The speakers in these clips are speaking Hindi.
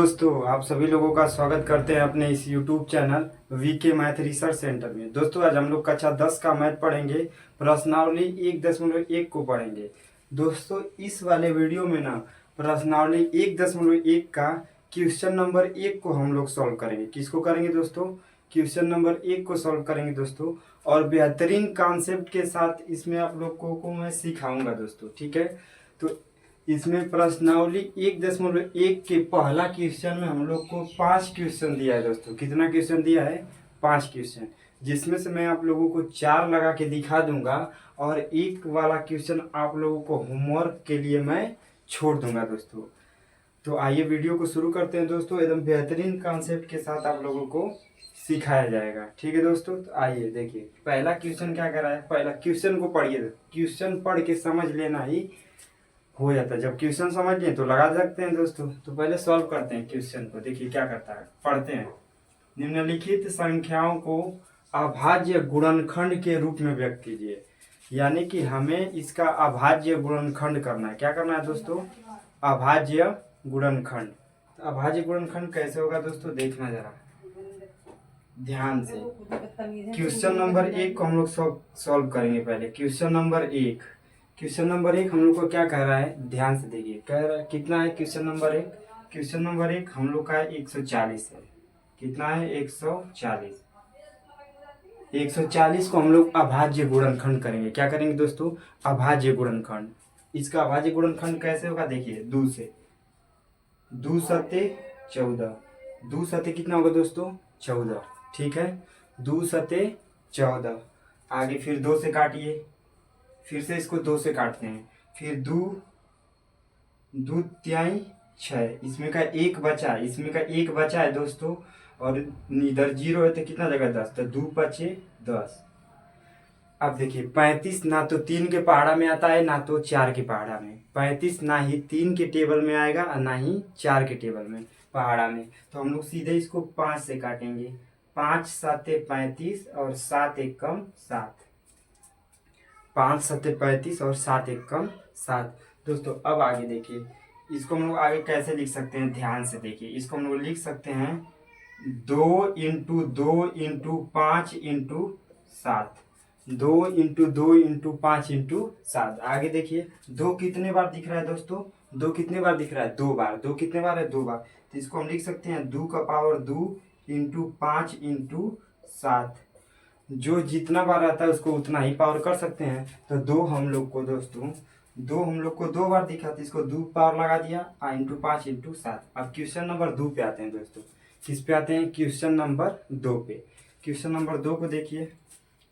दोस्तों, आप सभी लोगों का स्वागत करते हैं अपने इस YouTube channel VK math research centre में। दोस्तों, आज हम लोग कक्षा 10 का मैथ पढ़ेंगे। प्रश्नावली 1.1 को पढ़ेंगे। दोस्तों, इस वाले वीडियो में ना प्रश्नावली 1.1 का क्वेश्चन नंबर 1 को हम लोग सॉल्व करेंगे। किसको करेंगे दोस्तों? क्वेश्चन नंबर 1 को सॉल्व करेंगे दोस्तों। और बेहतरीन कॉन्सेप्ट के साथ इसमें आप लोगों को मैं सिखाऊंगा दोस्तों, ठीक है। तो इसमें प्रश्नावली 1.1 के पहला क्वेश्चन में हम लोग को 5 क्वेश्चन दिया है दोस्तों। कितना क्वेश्चन दिया है? 5 क्वेश्चन, जिसमें से मैं आप लोगों को 4 लगा के दिखा दूंगा और एक वाला क्वेश्चन आप लोगों को होमवर्क के लिए मैं छोड़ दूंगा दोस्तों। तो आइए वीडियो को शुरू करते हैं दोस्तों। एकदम बेहतरीन कॉन्सेप्ट के साथ आप लोगों को सिखाया जाएगा, ठीक है दोस्तों। तो आइए देखिए, पहला क्वेश्चन क्या कर रहा है। पहला क्वेश्चन को पढ़िए, क्वेश्चन पढ़ के समझ लेना ही हो जाता है। जब क्वेश्चन समझ लिए तो लगा सकते हैं दोस्तों। तो पहले सॉल्व करते हैं क्वेश्चन को। देखिए क्या करता है, पढ़ते हैं। निम्नलिखित संख्याओं को अभाज्य गुणनखंड के रूप में व्यक्त कीजिए। यानी कि हमें इसका अभाज्य गुणनखंड करना है। क्या करना है दोस्तों? अभाज्य गुणनखंड। तो अभाज्य गुणनखंड कैसे होगा दोस्तों, देखना जरा ध्यान से। क्वेश्चन नंबर 1 को हम लोग सॉल्व करेंगे। पहले क्वेश्चन नंबर 1, क्वेश्चन नंबर 1 हम लोग को क्या कह रहा है, ध्यान से देखिए। कह रहा है कितना है क्वेश्चन नंबर 1? क्वेश्चन नंबर 1 हम लोग का 140 है। कितना है? 140। 140 को हम लोग अभाज्य गुणनखंड करेंगे। क्या करेंगे दोस्तों? अभाज्य गुणनखंड। इसका अभाज्य गुणनखंड कैसे होगा, देखिए। 2 से 2 सते 14। 2 सते कितना होगा दोस्तों? 14, ठीक है। 2 सते 14। आगे फिर 2 से काटिए, फिर से इसको 2 से काटते हैं। फिर 2 2 तिहाई 6, इसमें का एक बचा, इसमें का एक बचा है दोस्तों। और इधर 0 है तो कितना जगह 10, तो 2 पचे 10। अब देखिए 35 ना तो 3 के पहाड़ा में आता है ना तो 4 के पहाड़ा में। 35 ना ही 3 के टेबल में आएगा और ना ही 4 के टेबल में पहाड़ा में। तो हम लोग सीधे इसको 5 से काटेंगे। 5 सते 35 और 7 एक कम 7। 5 सत्ते 35 और 7 एक कम 7। दोस्तों अब आगे देखिए, इसको हम लोग आगे कैसे लिख सकते हैं, ध्यान से देखिए। इसको हम लोग लिख सकते हैं 2 into 2 into 5 into 7। 2 into 2 into 5 into 7। आगे देखिए 2 कितने बार दिख रहा है दोस्तों? 2 कितने बार दिख रहा है? 2 बार। 2 कितने बार है? 2 बार। तो इसको हम लिख सकते हैं 2 का पावर 2 इंटू 5 इंटू 7। जो जितना बार आता है उसको उतना ही पावर कर सकते हैं। तो 2 हम लोग को दोस्तों, 2 हम लोग को 2 बार दिखा तो इसको 2 पावर लगा दिया इंटू 5 इंटू 7। अब क्वेश्चन नंबर 2 पे आते हैं दोस्तों। किस पे आते हैं? क्वेश्चन नंबर 2 पे। क्वेश्चन नंबर 2 को देखिए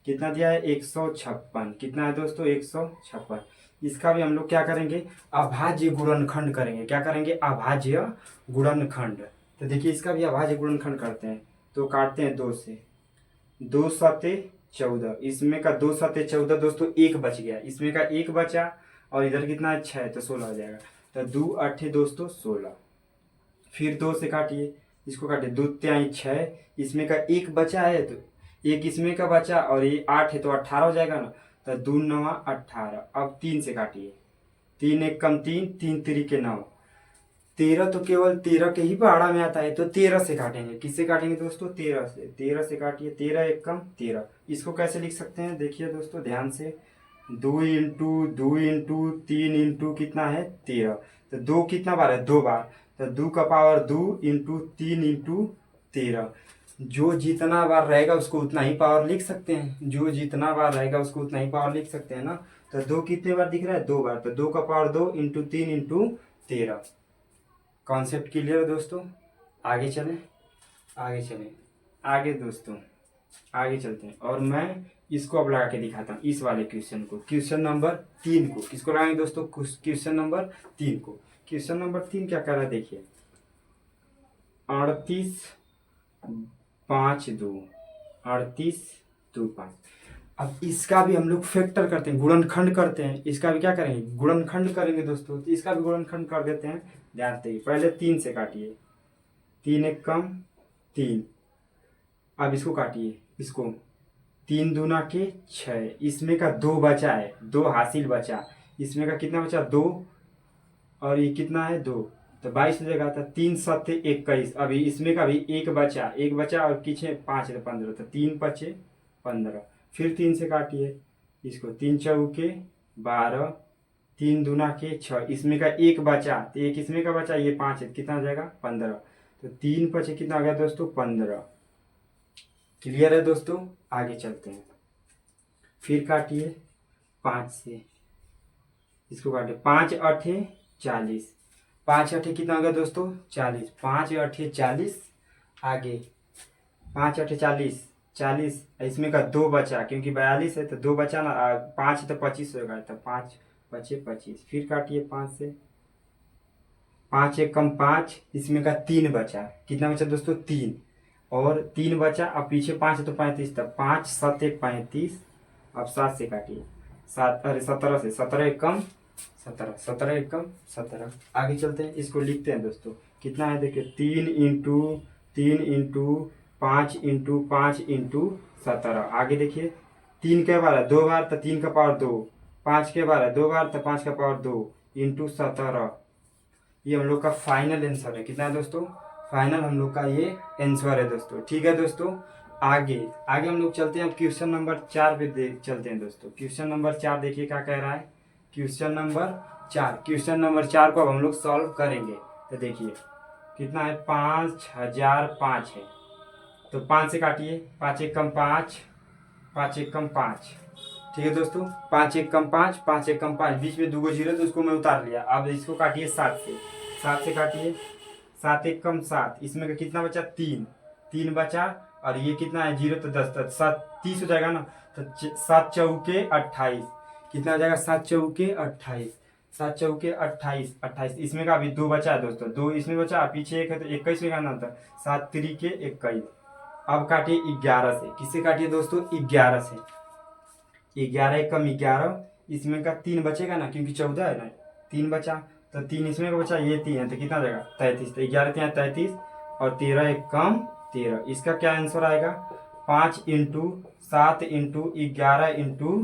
कितना दिया है, 156। कितना है दोस्तों? 156। इसका भी हम लोग क्या करेंगे, अभाज्य गुणनखंड करेंगे। क्या करेंगे? अभाज्य गुणनखंड। तो देखिए इसका भी अभाज्य गुणनखंड करते हैं। तो काटते हैं 2 से। 2 सते 14, इसमें का 2 सते 14 दोस्तों, एक बच गया। इसमें का एक बचा और इधर कितना है? 6, तो 16 हो जाएगा। तो 2 8 दोस्तों 16। फिर 2 से काटिए, इसको काटिए। 2 तिहाई 6, इसमें का एक बचा है तो एक इसमें का बचा और ये 8 है तो 18 हो जाएगा ना। तो 2 9 18। अब 3 से काटिए। 3 एक कम 3, 3 तिरिके 9। 13 तो केवल 13 के ही पहाड़ा में आता है। तो 13 से काटेंगे। किससे काटेंगे दोस्तों? 13 से। 13 से काटिए। 13 एक कम 13। इसको कैसे लिख सकते हैं, देखिए दोस्तों ध्यान से। 2 इंटू 2 इंटू 3 इंटू कितना है? 13। तो 2 कितना बार है? 2 बार। तो 2 का पावर 2 इंटू 3 इंटू 13। जो जितना बार रहेगा उसको उतना ही पावर लिख सकते हैं। जो जितना बार रहेगा उसको उतना ही पावर लिख सकते हैं ना। तो 2 कितने बार दिख रहा है? 2 बार। तो 2 का power 2 into 3 into 13। Concept clear है दोस्तों? आगे चलें, आगे चलें, आगे दोस्तों आगे चलते हैं। और मैं इसको अब लगा के दिखाता हूँ, इस वाले क्वेश्चन को। क्वेश्चन नंबर 3 को किसको लगाएंगे दोस्तों? क्वेश्चन नंबर 3 को। क्वेश्चन नंबर 3 क्या कर रहा है, देखिए। 38 5 2, 38 2 5। अब इसका भी हम लोग फैक्टर करते हैं, गुणनखंड करते हैं। इसका भी क्या करेंगे? गुणनखंड करेंगे दोस्तों। तो इसका भी गुणनखंड कर देते हैं। ध्यान से पहले 3 से काटिए। 3 एक कम 3। अब इसको काटिए, इसको। 3 दूना के 6, इसमें का 2 बचा है, 2 हासिल बचा। इसमें का कितना बचा? 2 और ये कितना है? 2। तो 22 हो जाएगा। तो 3 सत्ते 21, अभी इसमें का भी एक बचा और पीछे 5 तो 15, तो 3 पचे 15। फिर 3 से काटिए इसको, 3 चौके 12, 3 दूना के 6, इसमें का एक बचा तो एक इसमें का बचा, ये 5 है, कितना हो जाएगा 15। तो 3 पचे कितना हो गया दोस्तों 15। क्लियर है दोस्तों, आगे चलते हैं। फिर काटिए 5 से, इसको काटिए 5 अठे 40, 5 अठे कितना हो गया दोस्तों 40, 5 अठे 40। आगे 5 अठे 40, 40 इसमें का 2 बचा क्योंकि 42 है तो 2 बचा ना, 5 तो 25 होगा, तो 5 पचे 25। फिर काटिए 5 से, 5 एक कम 5, इसमें का 3 बचा, कितना बचा दोस्तों 3, और 3 बचा, अब पीछे 5 है तो 35, तब 5 सत्ते 35। अब 7 से काटिए, 7 अरे 17 से, 17 एक कम 17, 17 एक कम 17। आगे चलते हैं, इसको लिखते हैं दोस्तों, कितना है देखिए 3 इंटू 5 इंटू 17। आगे देखिए 3 के बार है 2 बार, तो 3 का पावर 2, 5 के बार है 2 बार, तो 5 का पावर 2 इंटू 17। ये हम लोग का फाइनल आंसर है, कितना है दोस्तों फाइनल हम लोग का ये आंसर है दोस्तों। ठीक है दोस्तों, आगे आगे हम लोग चलते हैं। अब क्वेश्चन नंबर 4 पे देख चलते हैं दोस्तों। क्वेश्चन नंबर 4 देखिए क्या कह रहा है। क्वेश्चन नंबर 4 को अब हम लोग सॉल्व करेंगे। तो देखिए कितना है 5005 है, तो 5 से काटिए, 5 एक कम 5, 5 एक कम 5। ठीक है दोस्तों, 5 एक कम 5, 5 एक कम 5, बीच में 2 जीरो तो उसको मैं उतार लिया। अब इसको काटिए 7 से, 7 से काटिए, 7 एक कम 7, इसमें का कितना बचा 3, 3 बचा, और ये कितना है 0 तो 10, तो 7 30 हो जाएगा ना। तो 7 चौके 28, कितना हो जाएगा 7 चौके 28, 7 चौके 28, 28 इसमें का अभी 2 बचा है दोस्तों, 2 इसमें बचा, पीछे 1 है तो 21 में करना था, 7 तिरिके 21। अब काटिए 11 से, किससे काटिए दोस्तों 11 से, 11 एक कम 11, इसमें का 3 बचेगा ना क्योंकि 14 है ना, 3 बचा, तो 3 इसमें का बचा, ये 3 है तो कितना हो जाएगा 33, तो 11 3 33, और 13 एक कम 13। इसका क्या आंसर आएगा 5 इंटू 7 इंटू 11 इंटू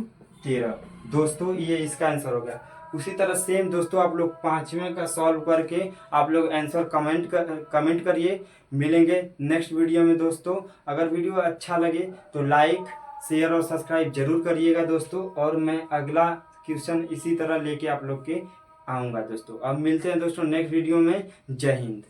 13। दोस्तों ये इसका आंसर हो गया। उसी तरह सेम दोस्तों आप लोग 5वें का सॉल्व करके आप लोग आंसर कमेंट करिए। मिलेंगे नेक्स्ट वीडियो में दोस्तों। अगर वीडियो अच्छा लगे तो लाइक शेयर और सब्सक्राइब जरूर करिएगा दोस्तों, और मैं अगला क्वेश्चन इसी तरह लेके आप लोग के आऊँगा दोस्तों। अब मिलते हैं दोस्तों नेक्स्ट वीडियो में। जय हिंद।